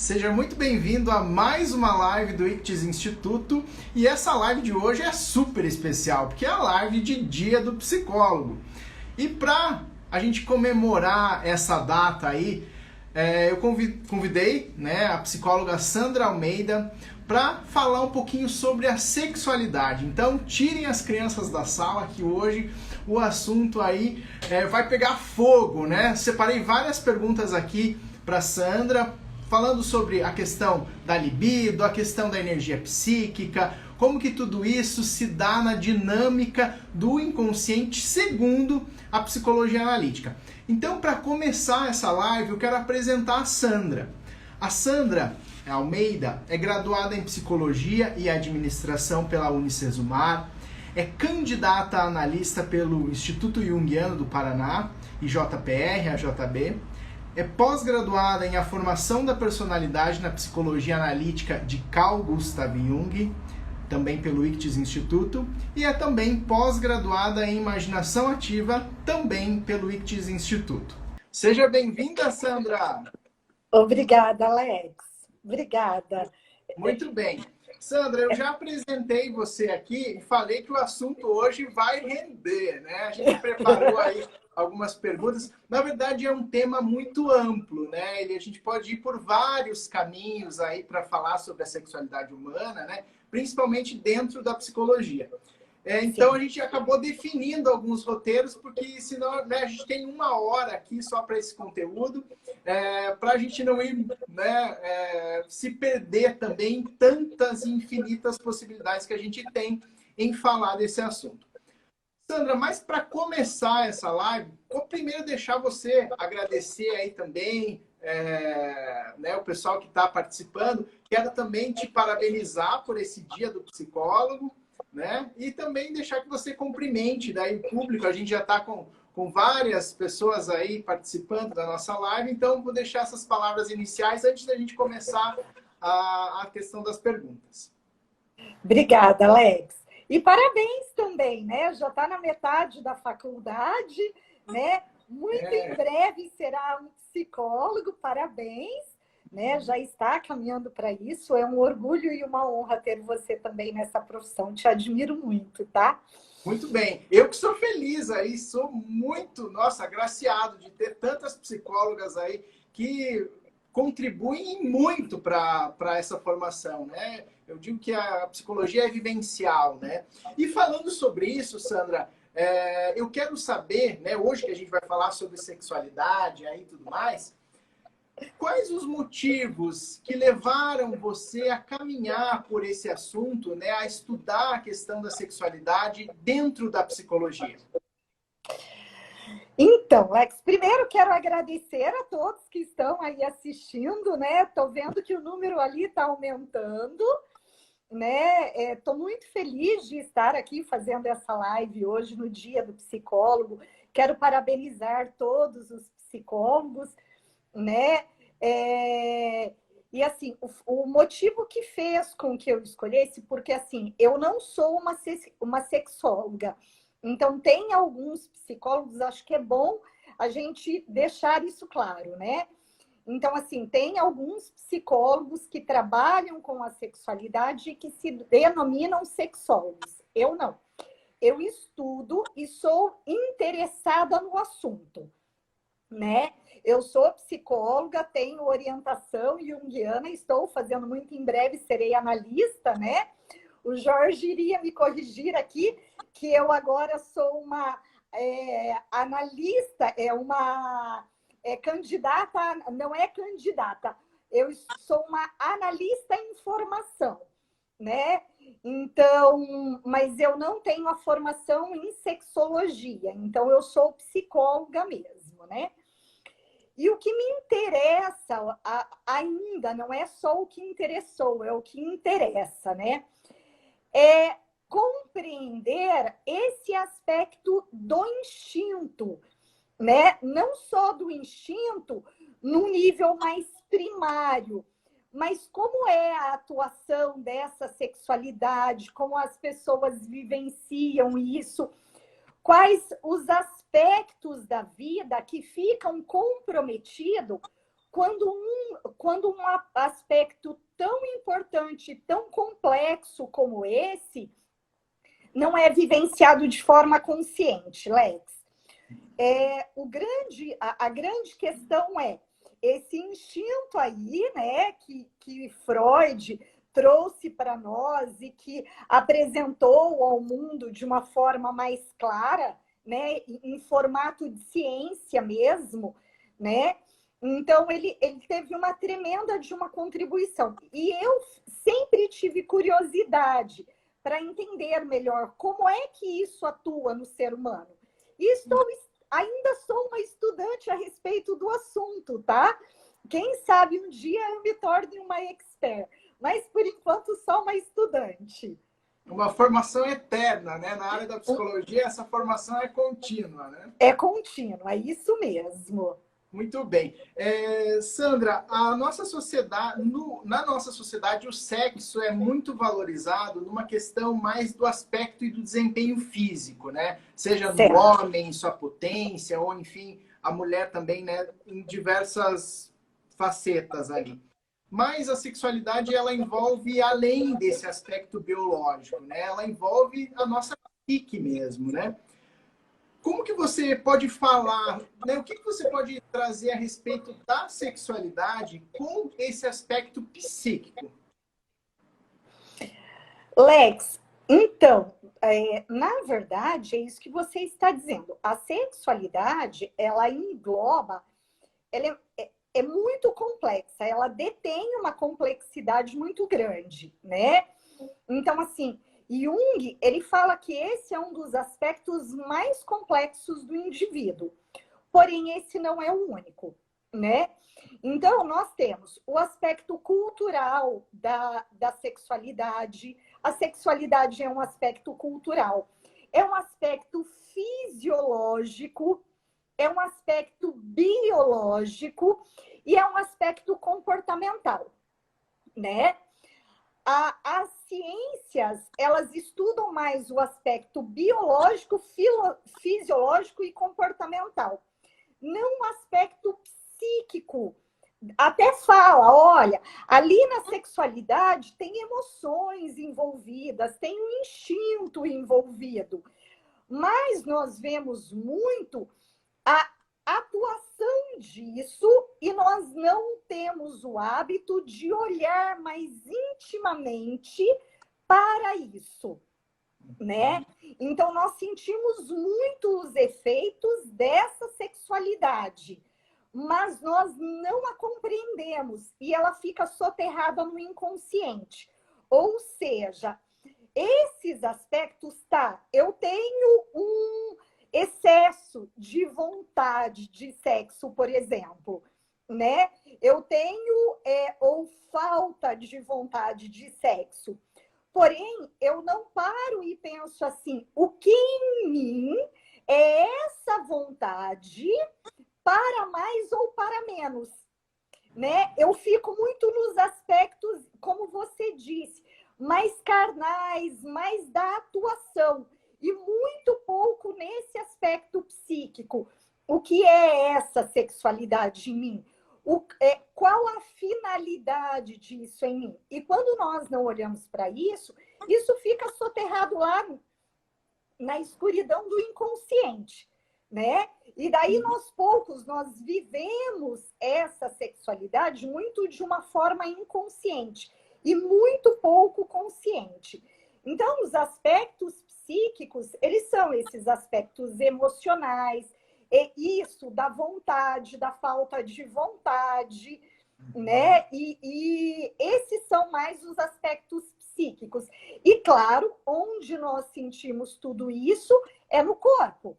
Seja muito bem-vindo a mais uma live do Ictus Instituto, e essa live de hoje é super especial, porque é a live de Dia do Psicólogo. E para a gente comemorar essa data aí, eu convidei, a psicóloga Sandra Almeida para falar um pouquinho sobre a sexualidade. Então tirem as crianças da sala que hoje o assunto aí vai pegar fogo, né? Separei várias perguntas aqui para Sandra, falando sobre a questão da libido, a questão da energia psíquica, como que tudo isso se dá na dinâmica do inconsciente segundo a psicologia analítica. Então, para começar essa live, eu quero apresentar a Sandra. A Sandra Almeida é graduada em Psicologia e Administração pela Unicesumar, é candidata a analista pelo Instituto Jungiano do Paraná, IJPR, AJB, é pós-graduada em A Formação da Personalidade na Psicologia Analítica de Carl Gustav Jung, também pelo Ictus Instituto, e é também pós-graduada em Imaginação Ativa, também pelo Ictus Instituto. Seja bem-vinda, Sandra! Obrigada, Alex. Obrigada. Muito bem. Sandra, eu já apresentei você aqui e falei que o assunto hoje vai render, né? A gente preparou aí algumas perguntas. Na verdade, é um tema muito amplo, né? A gente pode ir por vários caminhos aí para falar sobre a sexualidade humana, né? Principalmente dentro da psicologia. Então, a gente acabou definindo alguns roteiros, porque senão a gente tem uma hora aqui só para esse conteúdo, para a gente não ir se perder também em tantas infinitas possibilidades que a gente tem em falar desse assunto. Sandra, mas para começar essa live, vou primeiro deixar você agradecer aí também o pessoal que está participando. Quero também te parabenizar por esse Dia do Psicólogo, né? E também deixar que você cumprimente daí o público. A gente já está com várias pessoas aí participando da nossa live, então vou deixar essas palavras iniciais antes da gente começar a questão das perguntas. Obrigada, Alex. E parabéns também, né? Já está na metade da faculdade, né? Muito em breve será um psicólogo, parabéns. Né, já está caminhando para isso. É um orgulho e uma honra ter você também nessa profissão. Te admiro muito, tá? Muito bem. Eu que sou feliz aí, sou muito, agraciado de ter tantas psicólogas aí que contribuem muito para essa formação, né? Eu digo que a psicologia é vivencial, né? E falando sobre isso, Sandra, eu quero saber, né, hoje que a gente vai falar sobre sexualidade aí e tudo mais, quais os motivos que levaram você a caminhar por esse assunto, né, a estudar a questão da sexualidade dentro da psicologia? Então, Lex, primeiro quero agradecer a todos que estão aí assistindo, né? Estou vendo que o número ali está aumentando, né? Estou muito feliz de estar aqui fazendo essa live hoje no Dia do Psicólogo. Quero parabenizar todos os psicólogos, né? E assim, o motivo que fez com que eu escolhesse, porque assim, eu não sou uma sexóloga, então tem alguns psicólogos, acho que é bom a gente deixar isso claro, né? Então, assim, tem alguns psicólogos que trabalham com a sexualidade e que se denominam sexólogos. Eu não. Eu estudo e sou interessada no assunto, né? Eu sou psicóloga, tenho orientação junguiana, estou fazendo muito em breve, serei analista, né? O Jorge iria me corrigir aqui, que eu agora sou uma analista, candidata, não é candidata, eu sou uma analista em formação, né? Então, mas eu não tenho a formação em sexologia, então eu sou psicóloga mesmo, né? E o que me interessa ainda, não é só o que interessou, é o que interessa, né? É compreender esse aspecto do instinto, né? Não só do instinto num nível mais primário, mas como é a atuação dessa sexualidade, como as pessoas vivenciam isso, quais os aspectos da vida que ficam comprometidos quando um aspecto tão importante, tão complexo como esse, não é vivenciado de forma consciente, Lex. A grande questão é esse instinto aí, né, que Freud trouxe para nós e que apresentou ao mundo de uma forma mais clara, né, em formato de ciência mesmo, né? Então, ele teve uma tremenda de uma contribuição. E eu sempre tive curiosidade para entender melhor como é que isso atua no ser humano. E ainda sou uma estudante a respeito do assunto, tá? Quem sabe um dia eu me torne uma expert, mas por enquanto só uma estudante. Uma formação eterna, né? Na área da psicologia, essa formação é contínua, né? É contínua, é isso mesmo. Muito bem. Sandra, na nossa sociedade, o sexo é muito valorizado numa questão mais do aspecto e do desempenho físico, né? Seja no homem, sua potência, ou enfim, a mulher também, né? Em diversas facetas ali. Mas a sexualidade, ela envolve além desse aspecto biológico, né? Ela envolve a nossa psique mesmo, né? Como que você pode falar, né? O que você pode trazer a respeito da sexualidade com esse aspecto psíquico? Lex, então, na verdade, é isso que você está dizendo. A sexualidade, ela engloba, ela é muito complexa, ela detém uma complexidade muito grande, né? Então, assim, Jung, ele fala que esse é um dos aspectos mais complexos do indivíduo. Porém, esse não é o único, né? Então, nós temos o aspecto cultural da sexualidade. A sexualidade é um aspecto cultural. É um aspecto fisiológico, é um aspecto biológico e é um aspecto comportamental, né? As ciências, elas estudam mais o aspecto biológico, fisiológico e comportamental. Não o aspecto psíquico. Até fala, olha, ali na sexualidade tem emoções envolvidas, tem um instinto envolvido. Mas nós vemos muito a atuação disso e nós não temos o hábito de olhar mais intimamente para isso, né? Então nós sentimos muito os efeitos dessa sexualidade, mas nós não a compreendemos e ela fica soterrada no inconsciente. Ou seja, esses aspectos, eu tenho um excesso de vontade de sexo, por exemplo, né? Eu tenho ou falta de vontade de sexo. Porém, eu não paro e penso assim, o que em mim é essa vontade para mais ou para menos, né? Eu fico muito nos aspectos, como você disse, mais carnais, mais da atuação e muito pouco nesse aspecto psíquico. O que é essa sexualidade em mim? Qual a finalidade disso em mim? E quando nós não olhamos para isso, isso fica soterrado lá na escuridão do inconsciente, né? E daí, aos poucos, nós vivemos essa sexualidade muito de uma forma inconsciente e muito pouco consciente. Então, os aspectos psíquicos, eles são esses aspectos emocionais, isso da vontade, da falta de vontade, né? E esses são mais os aspectos psíquicos. E, claro, onde nós sentimos tudo isso é no corpo.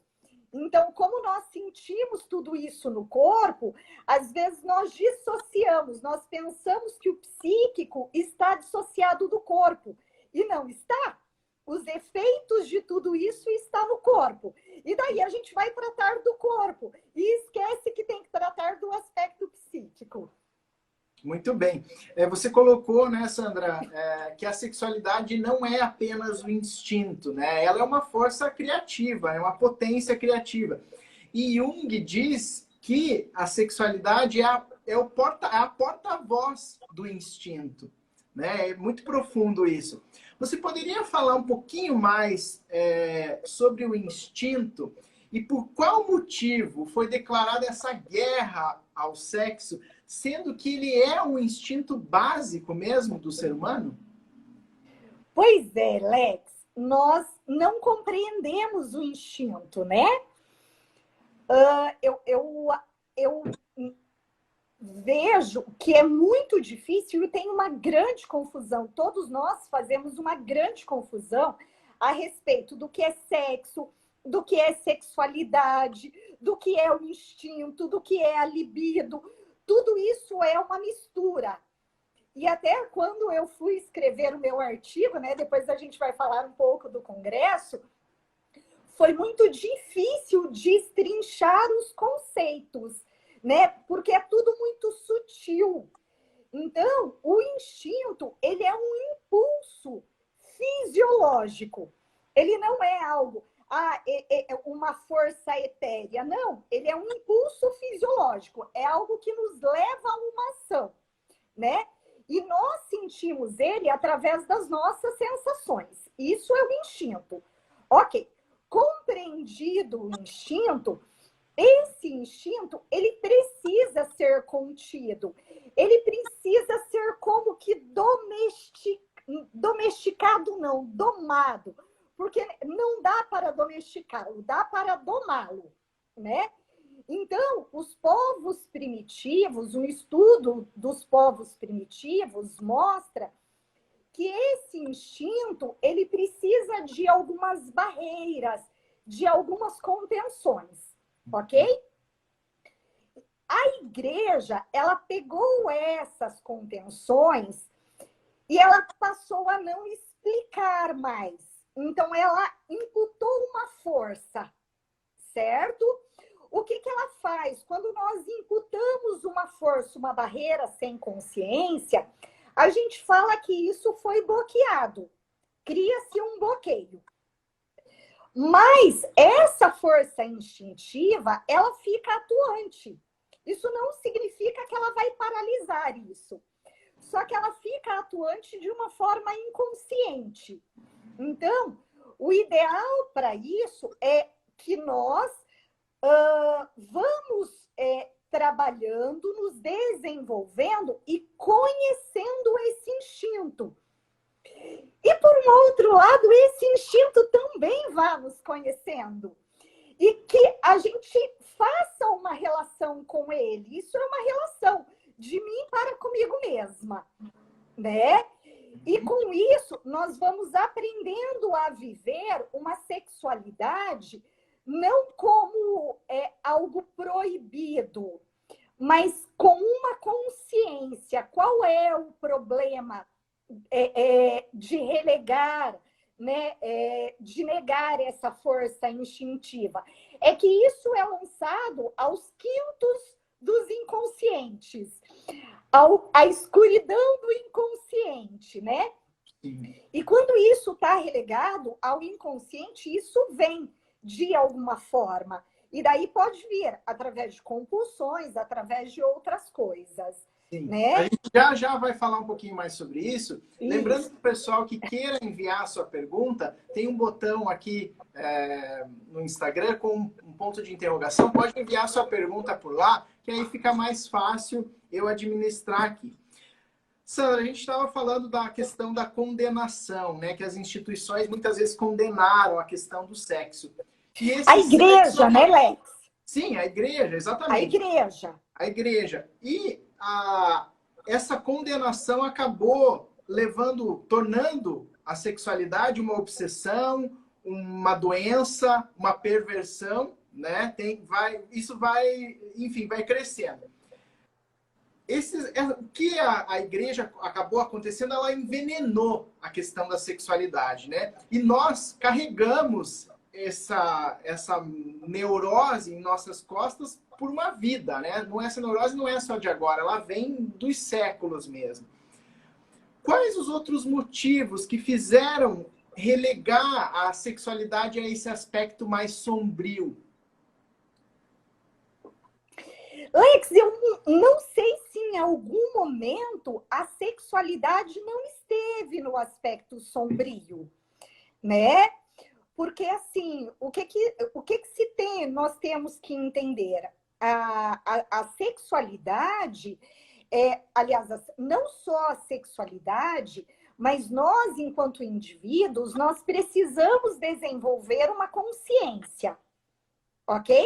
Então, como nós sentimos tudo isso no corpo, às vezes nós dissociamos, nós pensamos que o psíquico está dissociado do corpo. E não está. Os efeitos de tudo isso estão no corpo. E daí a gente vai tratar do corpo e esquece que tem que tratar do aspecto psíquico. Muito bem. Você colocou, né, Sandra, que a sexualidade não é apenas o instinto, né? Ela é uma força criativa, é uma potência criativa. E Jung diz que a sexualidade é é a porta-voz do instinto, né? É muito profundo isso. Você poderia falar um pouquinho mais sobre o instinto e por qual motivo foi declarada essa guerra ao sexo, sendo que ele é um instinto básico mesmo do ser humano? Pois é, Lex, nós não compreendemos o instinto, né? Eu vejo que é muito difícil e tem uma grande confusão. Todos nós fazemos uma grande confusão a respeito do que é sexo, do que é sexualidade, do que é o instinto, do que é a libido. Tudo isso é uma mistura. E até quando eu fui escrever o meu artigo, né, depois a gente vai falar um pouco do congresso, foi muito difícil destrinchar os conceitos, né? Porque é tudo muito sutil. Então, o instinto, ele é um impulso fisiológico. Ele não é algo, uma força etérea. Não, ele é um impulso fisiológico. É algo que nos leva a uma ação, né? E nós sentimos ele através das nossas sensações. Isso é o instinto. Ok. Compreendido o instinto, esse instinto, ele precisa ser contido. Ele precisa ser como que domesticado, não, domado. Porque não dá para domesticá-lo, dá para domá-lo, né? Então, os povos primitivos, um estudo dos povos primitivos mostra que esse instinto, ele precisa de algumas barreiras, de algumas contenções, ok? A igreja, ela pegou essas contenções e ela passou a não explicar mais. Então, ela imputou uma força, certo? O que ela faz? Quando nós imputamos uma força, uma barreira sem consciência, a gente fala que isso foi bloqueado. Cria-se um bloqueio. Mas essa força instintiva, ela fica atuante. Isso não significa que ela vai paralisar isso. Só que ela fica atuante de uma forma inconsciente. Então, o ideal para isso é que nós vamos trabalhando, nos desenvolvendo e conhecendo esse instinto. E, por um outro lado, esse instinto também vai nos conhecendo. E que a gente faça uma relação com ele. Isso é uma relação de mim para comigo mesma, né? E com isso, nós vamos aprendendo a viver uma sexualidade não como algo proibido, mas com uma consciência. Qual é o problema de relegar, né, de negar essa força instintiva? É que isso é lançado aos quintos dos inconscientes, à escuridão do inconsciente, né? Sim. E quando isso está relegado ao inconsciente, isso vem de alguma forma. E daí pode vir através de compulsões, através de outras coisas. Sim. Né? A gente já vai falar um pouquinho mais sobre isso. Lembrando que o pessoal que queira enviar a sua pergunta, tem um botão aqui no Instagram com um ponto de interrogação. Pode enviar a sua pergunta por lá, que aí fica mais fácil eu administrar aqui. Sandra, a gente estava falando da questão da condenação, né? Que as instituições muitas vezes condenaram a questão do sexo. A igreja, né, Lex? Sim, a igreja, exatamente. A igreja. A igreja. E essa condenação acabou tornando a sexualidade uma obsessão, uma doença, uma perversão, né? Isso vai, enfim, vai crescendo. O que a igreja acabou acontecendo, ela envenenou a questão da sexualidade, né? E nós carregamos essa neurose em nossas costas por uma vida, né? Essa neurose não é só de agora, ela vem dos séculos mesmo. Quais os outros motivos que fizeram relegar a sexualidade a esse aspecto mais sombrio? Lex, eu não sei se em algum momento a sexualidade não esteve no aspecto sombrio, né? Porque, assim, o que se tem, nós temos que entender? A sexualidade, aliás, não só a sexualidade, mas nós, enquanto indivíduos, nós precisamos desenvolver uma consciência, ok?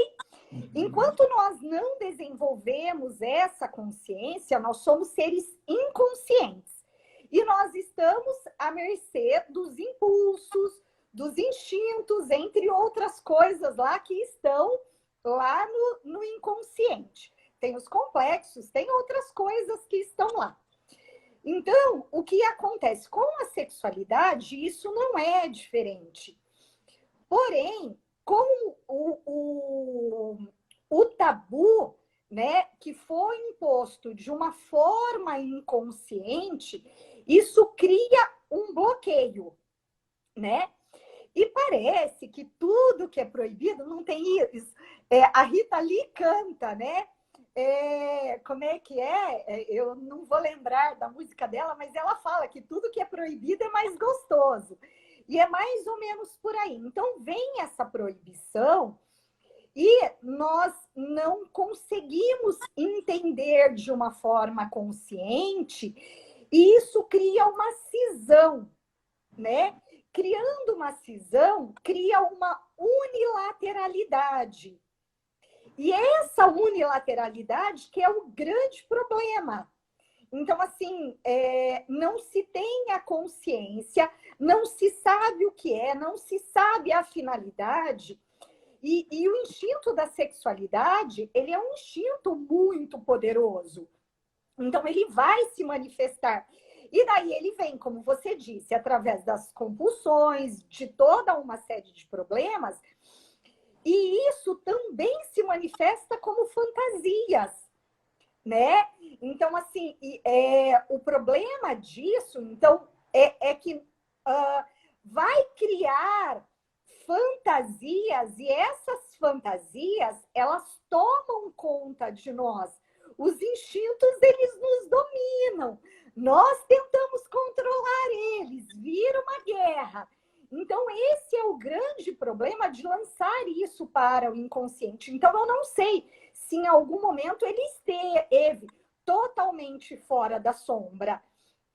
Enquanto nós não desenvolvemos essa consciência, nós somos seres inconscientes. E nós estamos à mercê dos impulsos, dos instintos, entre outras coisas lá que estão lá no inconsciente. Tem os complexos, tem outras coisas que estão lá. Então, o que acontece com a sexualidade, isso não é diferente. Porém, com o tabu, né, que foi imposto de uma forma inconsciente, isso cria um bloqueio, né? E parece que tudo que é proibido não tem isso. A Rita Lee canta, né? Como é que é? Eu não vou lembrar da música dela, mas ela fala que tudo que é proibido é mais gostoso. E é mais ou menos por aí. Então, vem essa proibição e nós não conseguimos entender de uma forma consciente, e isso cria uma cisão, né? Criando uma cisão, cria uma unilateralidade. E essa unilateralidade que é o grande problema. Então, assim, não se tem a consciência, não se sabe o que é, não se sabe a finalidade. E o instinto da sexualidade, ele é um instinto muito poderoso. Então, ele vai se manifestar. E daí ele vem, como você disse, através das compulsões, de toda uma série de problemas. E isso também se manifesta como fantasias, né? Então, assim, o problema disso, então, é que vai criar fantasias, e essas fantasias, elas tomam conta de nós. Os instintos, eles nos dominam. Nós tentamos controlar eles, vira uma guerra. Então, esse é o grande problema de lançar isso para o inconsciente. Então, eu não sei se em algum momento ele esteve totalmente fora da sombra.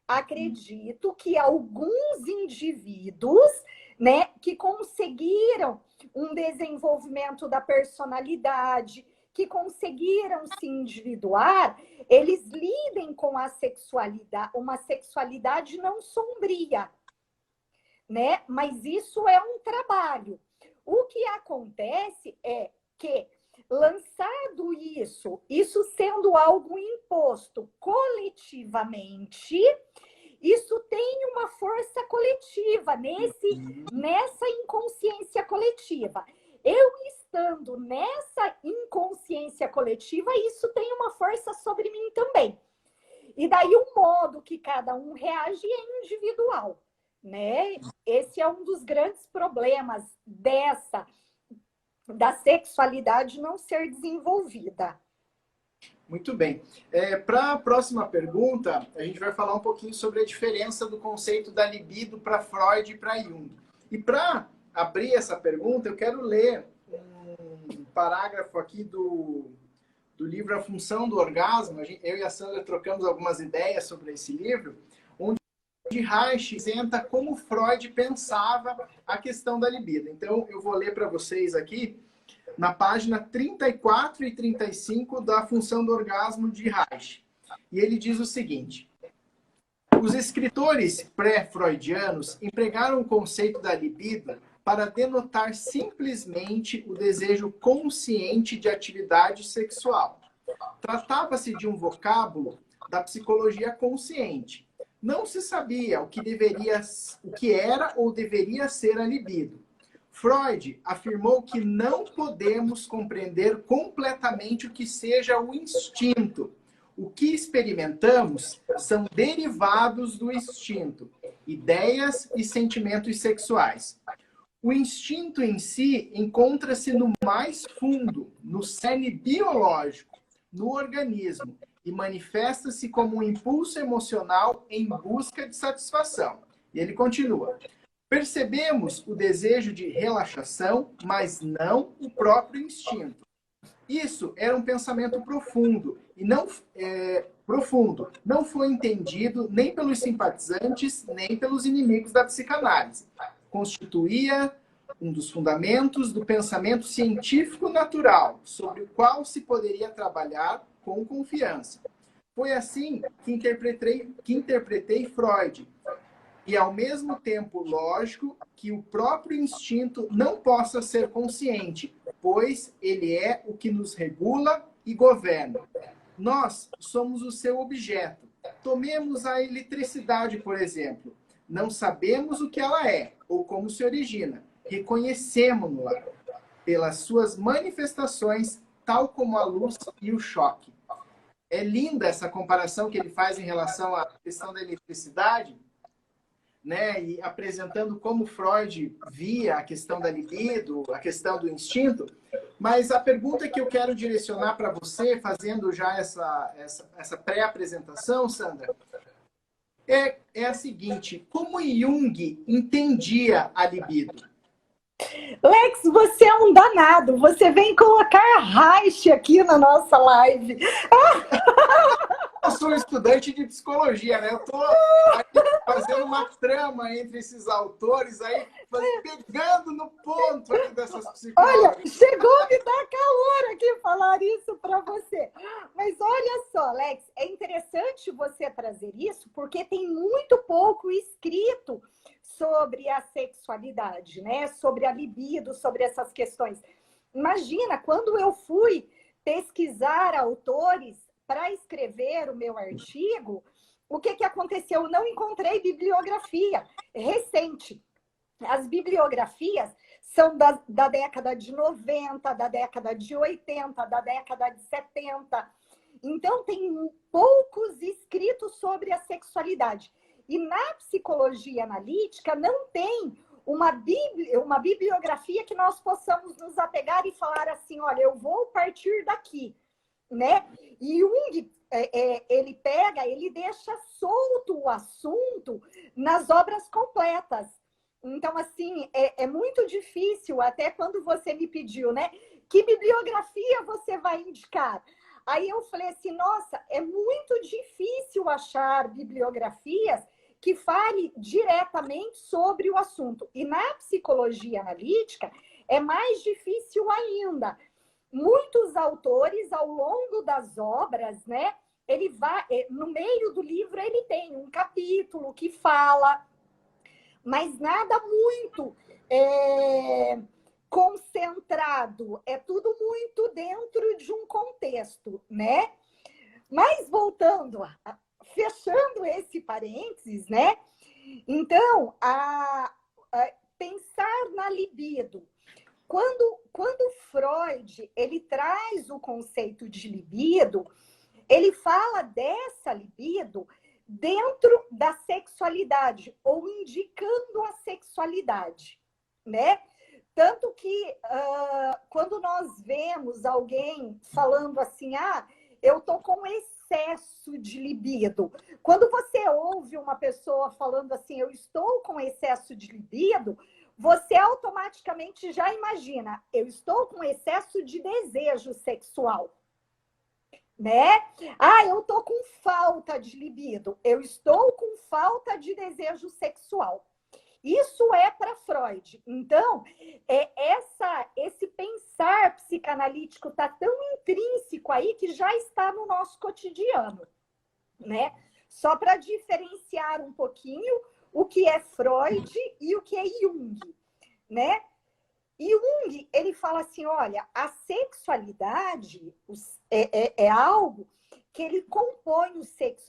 Acredito que alguns indivíduos, né, que conseguiram um desenvolvimento da personalidade, que conseguiram se individuar, eles lidem com a sexualidade, uma sexualidade não sombria, né? Mas isso é um trabalho. O que acontece é que, lançado isso sendo algo imposto coletivamente, isso tem uma força coletiva nessa inconsciência coletiva. Eu estando nessa inconsciência coletiva, isso tem uma força sobre mim também. E daí o modo que cada um reage é individual, né? Esse é um dos grandes problemas da sexualidade não ser desenvolvida. Muito bem. Para a próxima pergunta, a gente vai falar um pouquinho sobre a diferença do conceito da libido para Freud e para Jung. E para abrir essa pergunta, eu quero ler um parágrafo aqui do livro A Função do Orgasmo. Eu e a Sandra trocamos algumas ideias sobre esse livro, onde Reich apresenta como Freud pensava a questão da libido. Então, eu vou ler para vocês aqui, na página 34 e 35 da Função do Orgasmo de Reich. E ele diz o seguinte: os escritores pré-freudianos empregaram o conceito da libido para denotar simplesmente o desejo consciente de atividade sexual. Tratava-se de um vocábulo da psicologia consciente. Não se sabia o que era ou deveria ser a libido. Freud afirmou que não podemos compreender completamente o que seja o instinto. O que experimentamos são derivados do instinto, ideias e sentimentos sexuais. O instinto em si encontra-se no mais fundo, no cerne biológico. no organismo e manifesta-se como um impulso emocional em busca de satisfação. E ele continua. Percebemos o desejo de relaxação, mas não o próprio instinto. Isso era um pensamento profundo e não foi entendido nem pelos simpatizantes nem pelos inimigos da psicanálise. Constituía um dos fundamentos do pensamento científico natural, sobre o qual se poderia trabalhar com confiança. Foi assim que interpretei Freud, e ao mesmo tempo lógico que o próprio instinto não possa ser consciente, pois ele é o que nos regula e governa. Nós somos o seu objeto. Tomemos a eletricidade, por exemplo. Não sabemos o que ela é ou como se origina. Reconhecemos-la pelas suas manifestações, tal como a luz e o choque. É linda essa comparação que ele faz em relação à questão da eletricidade, né, e apresentando como Freud via a questão da libido, a questão do instinto. Mas a pergunta que eu quero direcionar para você, fazendo já essa pré-apresentação, Sandra, é a seguinte: como Jung entendia a libido? Lex, você é um danado. Você vem colocar Reich aqui na nossa live. Eu sou um estudante de psicologia, né? Eu estou fazendo uma trama entre esses autores, aí pegando no ponto aqui dessas psicólogas. Olha, chegou a me dar calor aqui falar isso para você. Mas olha só, Lex, é interessante você trazer isso, porque tem muito pouco escrito sobre a sexualidade, né? Sobre a libido, sobre essas questões. Imagina, quando eu fui pesquisar autores para escrever o meu artigo, o que aconteceu? Eu não encontrei bibliografia recente. As bibliografias são da década de 90, da década de 80, da década de 70. Então, tem poucos escritos sobre a sexualidade. E na psicologia analítica não tem uma bibliografia que nós possamos nos apegar e falar assim, olha, eu vou partir daqui, né? E Jung, ele deixa solto o assunto nas obras completas. Então, assim, é muito difícil, até quando você me pediu, né? Que bibliografia você vai indicar? Aí eu falei assim, nossa, é muito difícil achar bibliografias que fale diretamente sobre o assunto. E na psicologia analítica é mais difícil ainda. Muitos autores, ao longo das obras, né? Ele vai, no meio do livro, ele tem um capítulo que fala, mas nada muito concentrado. É tudo muito dentro de um contexto, né? Mas voltando, fechando esse parênteses, né? Então, pensar na libido. Quando Freud ele traz o conceito de libido, ele fala dessa libido dentro da sexualidade, ou indicando a sexualidade, né? Tanto que quando nós vemos alguém falando assim, eu tô com excesso de libido. Quando você ouve uma pessoa falando assim, eu estou com excesso de libido, você automaticamente já imagina, eu estou com excesso de desejo sexual, né? Eu tô com falta de libido, eu estou com falta de desejo sexual. Isso é para Freud. Então, esse pensar psicanalítico está tão intrínseco aí que já está no nosso cotidiano, né? Só para diferenciar um pouquinho o que é Freud e o que é Jung, né? E Jung, ele fala assim, olha, a sexualidade é algo que ele compõe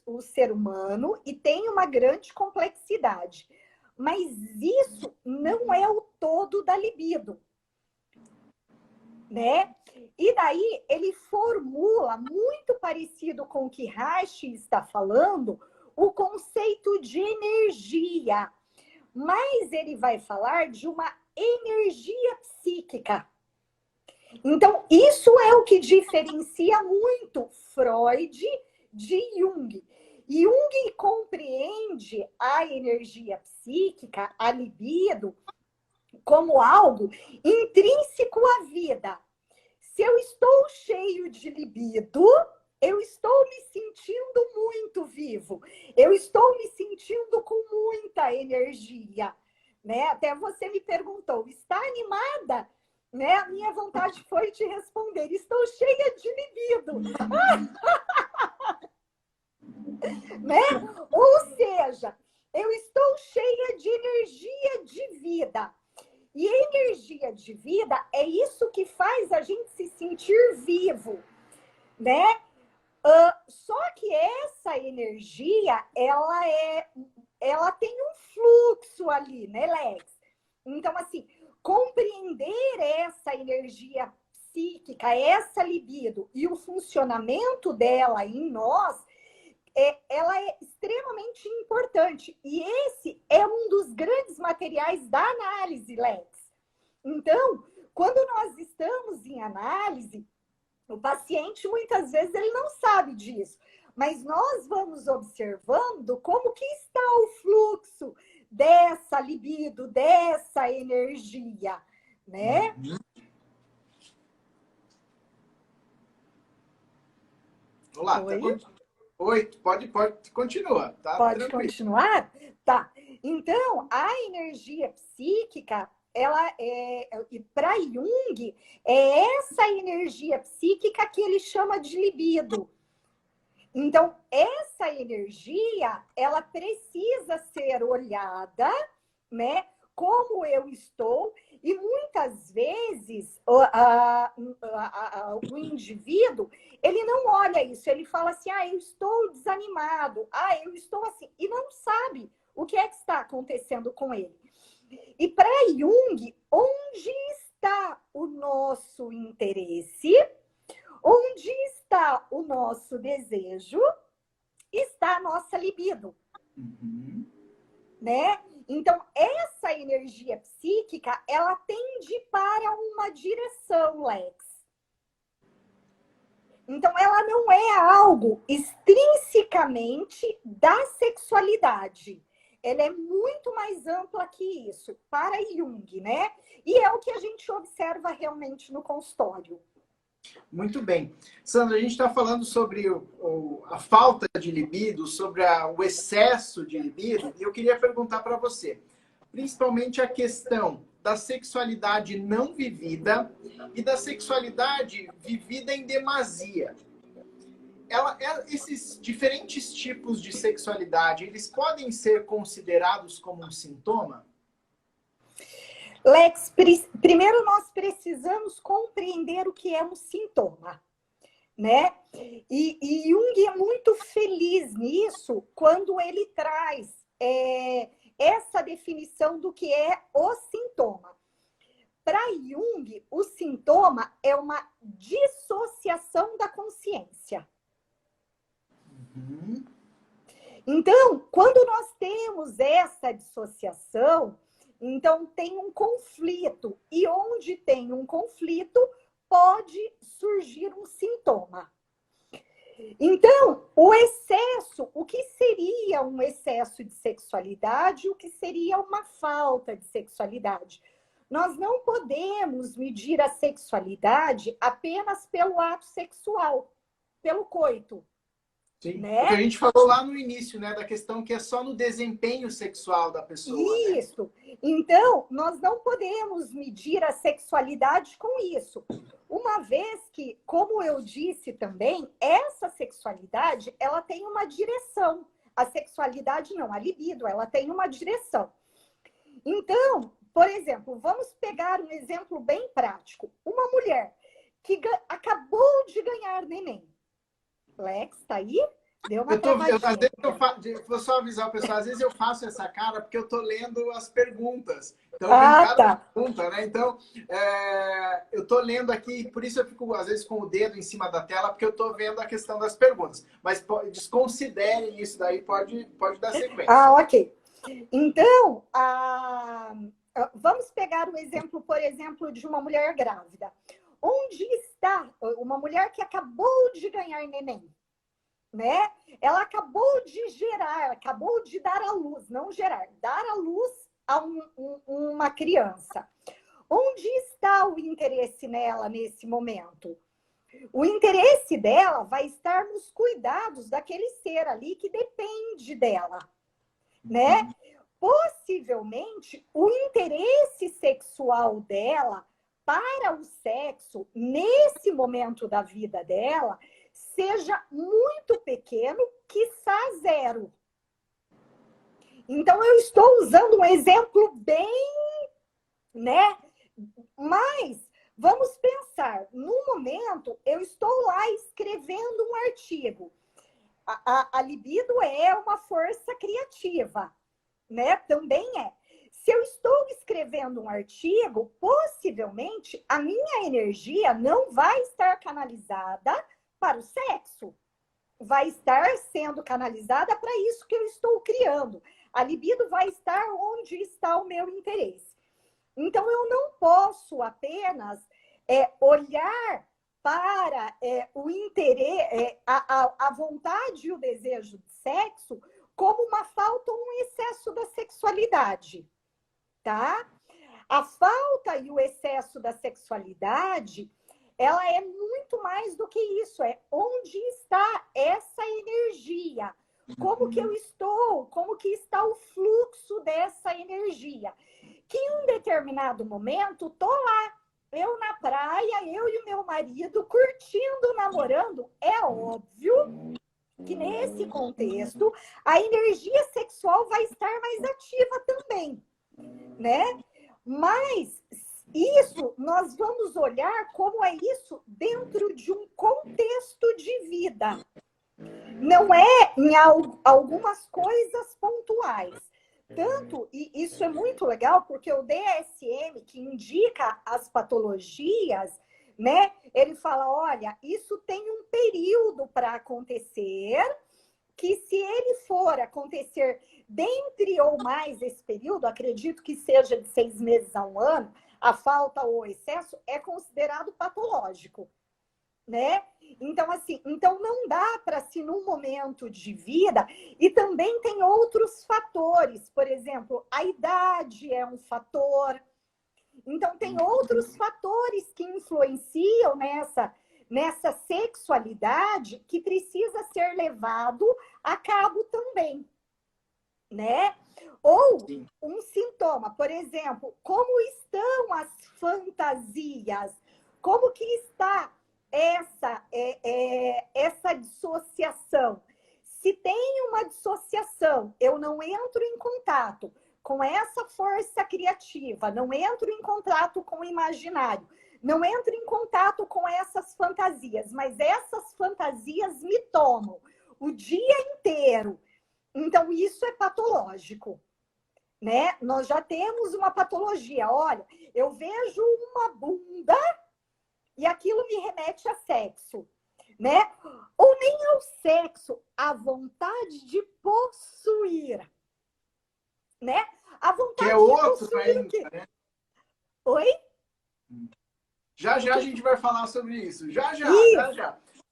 o ser humano e tem uma grande complexidade. Mas isso não é o todo da libido, né? E daí ele formula, muito parecido com o que Reich está falando, o conceito de energia. Mas ele vai falar de uma energia psíquica. Então, isso é o que diferencia muito Freud de Jung. Jung compreende a energia psíquica, a libido, como algo intrínseco à vida. Se eu estou cheio de libido, eu estou me sentindo muito vivo. Eu estou me sentindo com muita energia. Né? Até você me perguntou, está animada? Né? A minha vontade foi te responder, estou cheia de libido. Né? Ou seja, eu estou cheia de energia de vida. E energia de vida é isso que faz a gente se sentir vivo, né? Só que essa energia, ela tem um fluxo ali, né, Lex? Então, assim, compreender essa energia psíquica, essa libido e o funcionamento dela em nós, ela é extremamente importante. E esse é um dos grandes materiais da análise, Lex. Então, quando nós estamos em análise, o paciente, muitas vezes, ele não sabe disso. Mas nós vamos observando como que está o fluxo dessa libido, dessa energia, né? Olá, Oi, pode continuar, tá? Pode tranquilo. Continuar? Tá. Então, a energia psíquica, ela para Jung, é essa energia psíquica que ele chama de libido. Então, essa energia, ela precisa ser olhada, né? Como eu estou, e muitas vezes o indivíduo, ele não olha isso, ele fala assim, eu estou desanimado, eu estou assim, e não sabe o que é que está acontecendo com ele. E para Jung, onde está o nosso interesse? Onde está o nosso desejo, está a nossa libido. Né? Então, essa energia psíquica, ela tende para uma direção, Lex. Então, ela não é algo extrinsecamente da sexualidade. Ela é muito mais ampla que isso, para Jung, né? E é o que a gente observa realmente no consultório. Muito bem. Sandra, a gente está falando sobre a falta de libido, sobre o excesso de libido, e eu queria perguntar para você, principalmente a questão da sexualidade não vivida e da sexualidade vivida em demasia. Esses diferentes tipos de sexualidade, eles podem ser considerados como um sintoma? Lex, primeiro nós precisamos compreender o que é um sintoma, né? E Jung é muito feliz nisso quando ele traz essa definição do que é o sintoma. Para Jung, o sintoma é uma dissociação da consciência. Então, quando nós temos essa dissociação, então tem um conflito. E onde tem um conflito, pode surgir um sintoma. Então, o excesso, o que seria um excesso de sexualidade, o que seria uma falta de sexualidade? Nós não podemos medir a sexualidade apenas pelo ato sexual, pelo coito. Sim, né? Porque a gente falou lá no início, né, da questão que é só no desempenho sexual da pessoa. Isso. Né? Então, nós não podemos medir a sexualidade com isso. Uma vez que, como eu disse também, essa sexualidade, ela tem uma direção. A sexualidade não, a libido, ela tem uma direção. Então, por exemplo, vamos pegar um exemplo bem prático. Uma mulher que acabou de ganhar neném. Lex, tá aí? Deu uma vou só avisar o pessoal, às vezes eu faço essa cara porque eu tô lendo as perguntas. Então, pergunta, né? Então, eu tô lendo aqui, por isso eu fico, às vezes, com o dedo em cima da tela, porque eu tô vendo a questão das perguntas. Mas desconsiderem isso daí, pode dar sequência. Ok. Então, vamos pegar o exemplo, por exemplo, de uma mulher grávida. onde está uma mulher que acabou de ganhar neném, né? Ela acabou de gerar, acabou de dar à luz, não gerar, dar à luz a uma criança. Onde está o interesse nela nesse momento? O interesse dela vai estar nos cuidados daquele ser ali que depende dela, né? Possivelmente, o interesse sexual dela para o sexo, nesse momento da vida dela, seja muito pequeno, quiçá zero. Então, eu estou usando um exemplo bem, né? Mas, vamos pensar, no momento, eu estou lá escrevendo um artigo. A libido é uma força criativa, né? Também é. Se eu estou escrevendo um artigo, possivelmente a minha energia não vai estar canalizada para o sexo. Vai estar sendo canalizada para isso que eu estou criando. A libido vai estar onde está o meu interesse. Então, eu não posso apenas olhar para o interesse, a vontade e o desejo de sexo como uma falta ou um excesso da sexualidade, tá? A falta e o excesso da sexualidade, ela é muito mais do que isso, é onde está essa energia, como que eu estou, como que está o fluxo dessa energia. Que em um determinado momento, tô lá, eu na praia, eu e o meu marido, curtindo, namorando, é óbvio que nesse contexto, a energia sexual vai estar mais ativa também, né? Mas isso, nós vamos olhar como é isso dentro de um contexto de vida. Não é em algumas coisas pontuais. Tanto, e isso é muito legal, porque o DSM, que indica as patologias, né? Ele fala, olha, isso tem um período para acontecer, que se ele for acontecer dentre ou mais esse período, acredito que seja de 6 meses a 1 ano, a falta ou o excesso é considerado patológico, né? Então, assim, então não dá para, se num momento de vida, e também tem outros fatores, por exemplo, a idade é um fator, então tem outros fatores que influenciam nessa sexualidade que precisa ser levado a cabo também, né? Ou um sintoma, por exemplo, como estão as fantasias, como que está essa dissociação. Se tem uma dissociação, eu não entro em contato com essa força criativa, não entro em contato com o imaginário, não entro em contato com essas fantasias, mas essas fantasias me tomam o dia inteiro. Então, isso é patológico, né? Nós já temos uma patologia. Olha, eu vejo uma bunda e aquilo me remete a sexo, né? Ou nem ao sexo, a vontade de possuir, né? A vontade que é outro de possuir o quê? né? Oi? Já a gente vai falar sobre isso. Já.